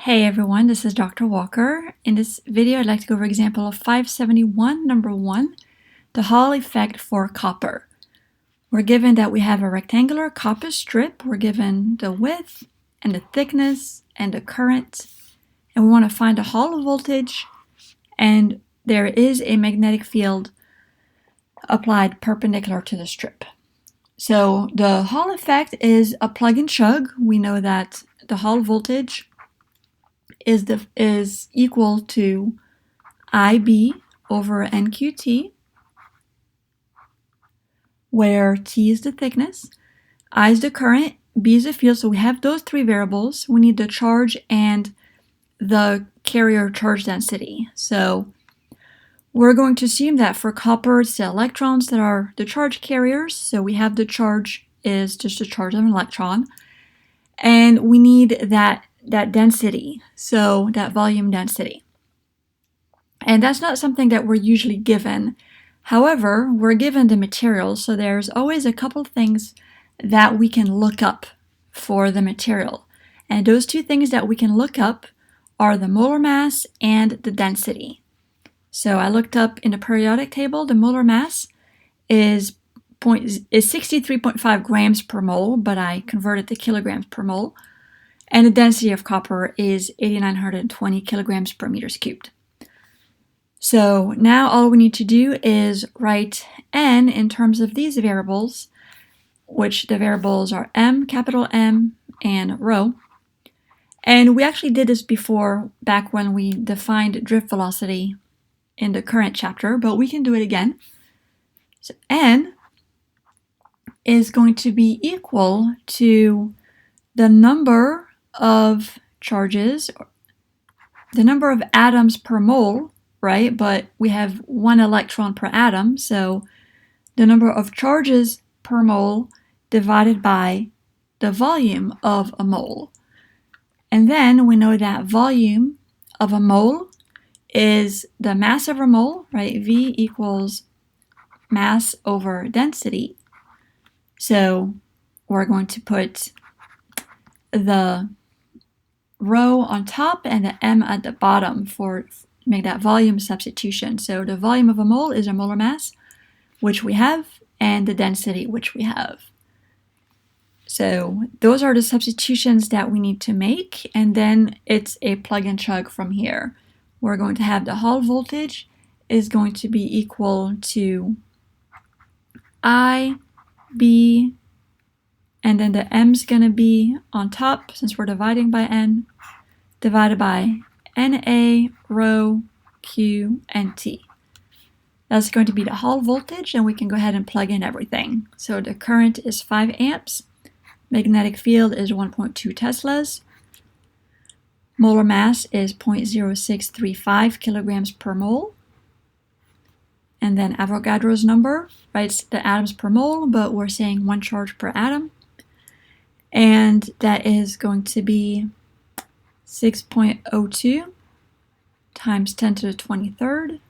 Hey everyone, this is Dr. Walker. In this video, I'd like to go over example of 571, number 1, the Hall effect for copper. We're given that we have a rectangular copper strip. We're given the width and the thickness and the current, and we want to find the Hall voltage, and there is a magnetic field applied perpendicular to the strip. So the Hall effect is a plug and chug. We know that the Hall voltage is equal to IB over NQT, where T is the thickness, I is the current, B is the field. So we have those three variables. We need the charge and the carrier charge density. So we're going to assume that for copper, it's the electrons that are the charge carriers. So we have the charge is just the charge of an electron. And we need that density, so that volume density. And that's not something that we're usually given. However, we're given the material, so there's always a couple things that we can look up for the material. And those two things that we can look up are the molar mass and the density. So I looked up in the periodic table, the molar mass is 63.5 grams per mole, but I converted to kilograms per mole. And the density of copper is 8,920 kilograms per meters cubed. So now all we need to do is write N in terms of these variables, which the variables are M, capital M, and rho. And we actually did this before, back when we defined drift velocity in the current chapter, but we can do it again. So N is going to be equal to the number of charges, the number of atoms per mole, right? But we have one electron per atom, so the number of charges per mole divided by the volume of a mole. And then we know that volume of a mole is the mass of a mole, right? V equals mass over density. So we're going to put the rho on top and the M at the bottom for make that volume substitution. So the volume of a mole is a molar mass, which we have, and the density, which we have. So those are the substitutions that we need to make, and then it's a plug and chug from here. We're going to have the Hall voltage is going to be equal to I, B, and then the M is going to be on top, since we're dividing by N, divided by NA, rho, Q, and T. That's going to be the Hall voltage, and we can go ahead and plug in everything. So the current is 5 amps, magnetic field is 1.2 teslas, molar mass is 0.0635 kilograms per mole, and then Avogadro's number, right, it's the atoms per mole, but we're saying one charge per atom, and that is going to be 6.02 times 10 to the 23rd.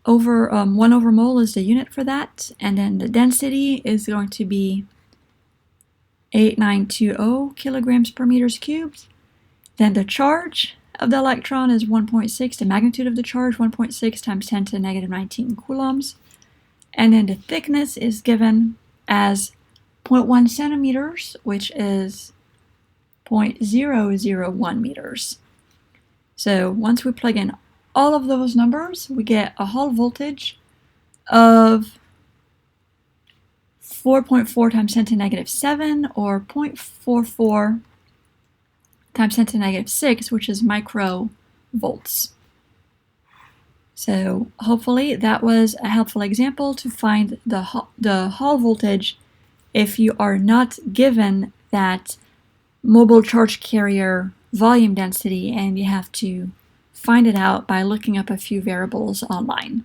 Over 1 over mole is the unit for that, and then the density is going to be 8920 kilograms per meters cubed. Then the charge of the electron is 1.6, the magnitude of the charge 1.6 times 10 to the negative 19 coulombs. And then the thickness is given as 0.1 centimeters, which is 0.001 meters. So once we plug in all of those numbers, we get a Hall voltage of 4.4 times 10 to the negative 7, or 0.44 times 10 to the negative 6, which is microvolts. So hopefully that was a helpful example to find the Hall voltage if you are not given that mobile charge carrier volume density and you have to find it out by looking up a few variables online.